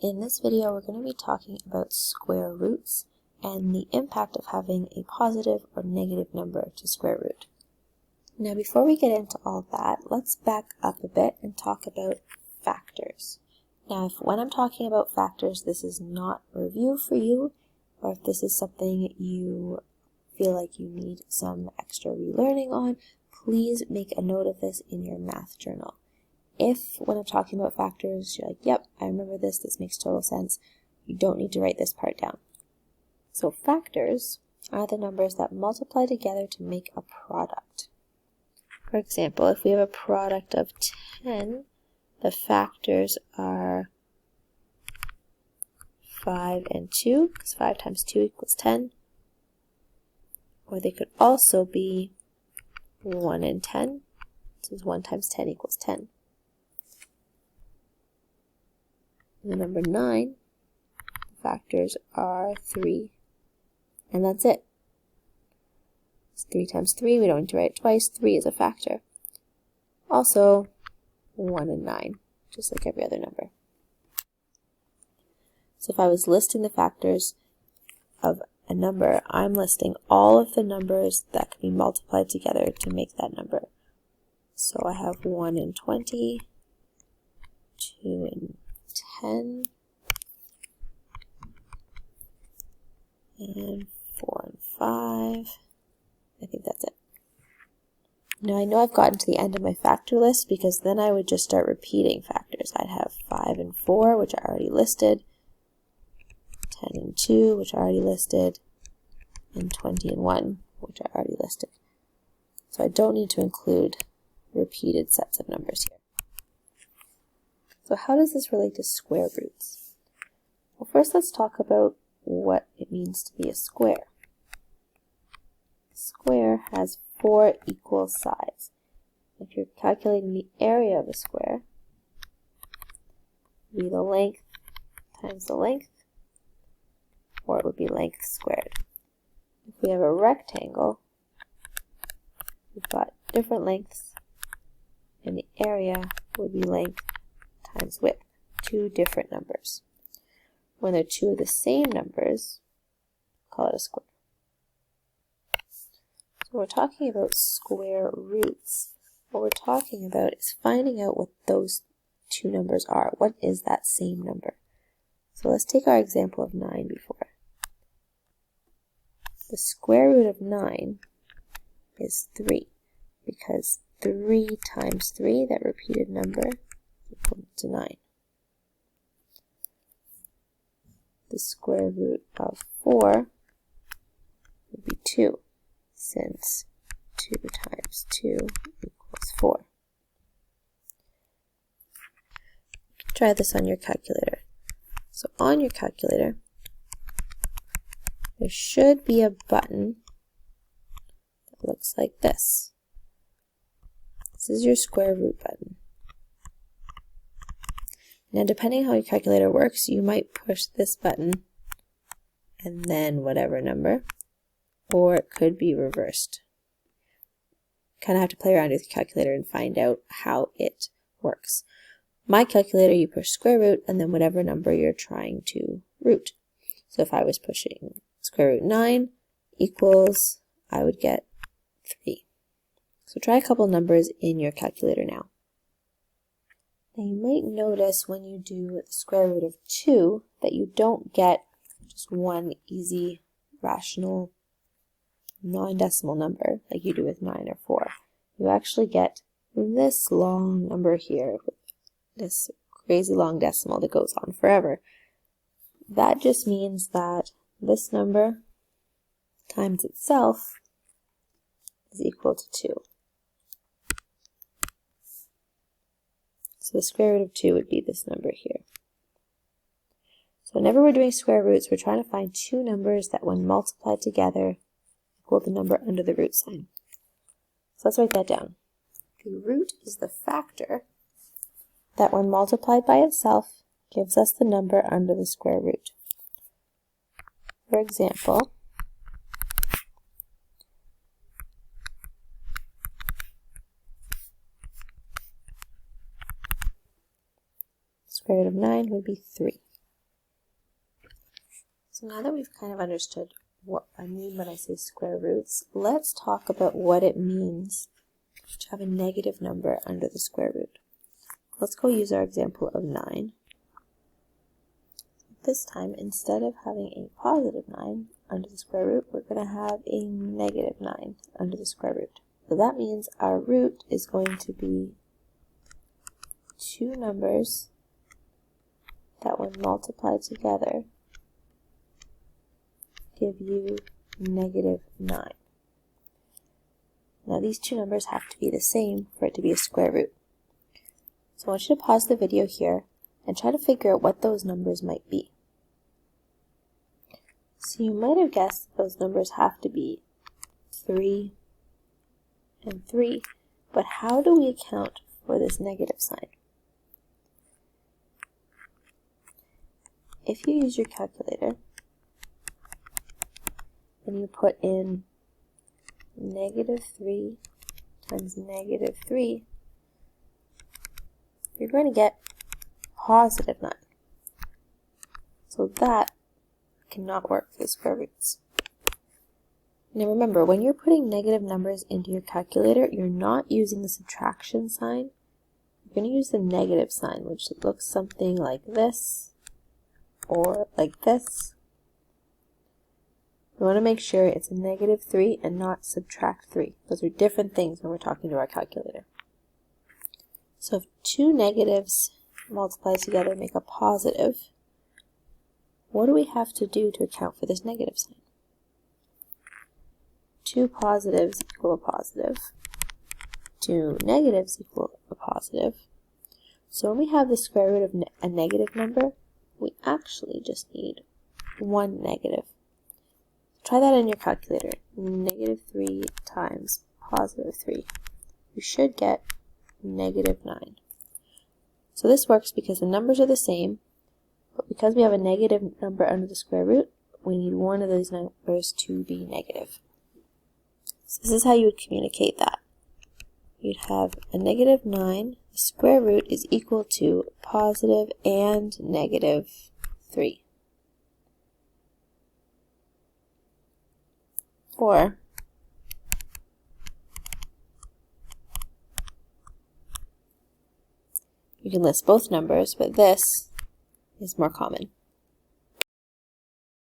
In this video, we're going to be talking about square roots and the impact of having a positive or negative number to square root. Now, before we get into all that, let's back up a bit and talk about factors. Now, when I'm talking about factors, this is not a review for you, or if this is something you feel like you need some extra relearning on, please make a note of this in your math journal. If, when I'm talking about factors, you're like, yep, I remember this makes total sense, you don't need to write this part down. So factors are the numbers that multiply together to make a product. For example, if we have a product of 10, the factors are 5 and 2, because 5 times 2 equals 10. Or they could also be 1 and 10. This is 1 times 10 equals 10. And the number 9, the factors are 3, and that's it. It's 3 times 3, we don't need to write it twice, 3 is a factor. Also, 1 and 9, just like every other number. So if I was listing the factors of a number, I'm listing all of the numbers that can be multiplied together to make that number. So I have 1 and 20, 2 and 10, and 4 and 5. I think that's it. Now I know I've gotten to the end of my factor list because then I would just start repeating factors. I'd have 5 and 4, which I already listed, 10 and 2, which I already listed, and 20 and 1, which I already listed. So I don't need to include repeated sets of numbers here. So how does this relate to square roots? Well, first let's talk about what it means to be a square. A square has 4 equal sides. If you're calculating the area of a square, it would be the length times the length, or it would be length squared. If we have a rectangle, we've got different lengths, and the area would be length times width, 2 different numbers. When they're 2 of the same numbers, call it a square. So when we're talking about square roots, what we're talking about is finding out what those 2 numbers are. What is that same number? So let's take our example of 9 before. The square root of 9 is 3, because 3 times 3, that repeated number, equal to 9. The square root of 4 would be 2, since 2 times 2 equals 4. Try this on your calculator. So on your calculator, there should be a button that looks like this. This is your square root button. Now, depending how your calculator works, you might push this button and then whatever number, or it could be reversed. Kind of have to play around with your calculator and find out how it works. My calculator, you push square root and then whatever number you're trying to root. So if I was pushing square root 9 equals, I would get 3. So try a couple numbers in your calculator now. Now you might notice when you do the square root of 2 that you don't get just one easy, rational, non-decimal number like you do with 9 or 4. You actually get this long number here, this crazy long decimal that goes on forever. That just means that this number times itself is equal to 2. So the square root of 2 would be this number here. So whenever we're doing square roots, we're trying to find 2 numbers that when multiplied together equal the number under the root sign. So let's write that down. The root is the factor that when multiplied by itself gives us the number under the square root. For example, square root of 9 would be 3. So now that we've kind of understood what I mean when I say square roots, let's talk about what it means to have a negative number under the square root. Let's go use our example of 9. This time, instead of having a positive 9 under the square root, we're going to have a negative 9 under the square root. So that means our root is going to be two numbers that when multiplied together give you negative 9. Now these two numbers have to be the same for it to be a square root. So I want you to pause the video here and try to figure out what those numbers might be. So you might have guessed those numbers have to be 3 and 3, but how do we account for this negative sign? If you use your calculator and you put in negative 3 times negative 3, you're going to get positive 9. So that cannot work for the square roots. Now remember, when you're putting negative numbers into your calculator, you're not using the subtraction sign. You're going to use the negative sign, which looks something like this or like this. We want to make sure it's a negative 3 and not subtract 3. Those are different things when we're talking to our calculator. So if two negatives multiplied together make a positive, what do we have to do to account for this negative sign? Two positives equal a positive. Two negatives equal a positive. So when we have the square root of a negative number, we actually just need one negative. Try that in your calculator. Negative 3 times positive 3. You should get negative 9. So this works because the numbers are the same, but because we have a negative number under the square root, we need one of those numbers to be negative. So this is how you would communicate that. You'd have a negative 9, the square root is equal to positive and negative 3. Or you can list both numbers, but this is more common.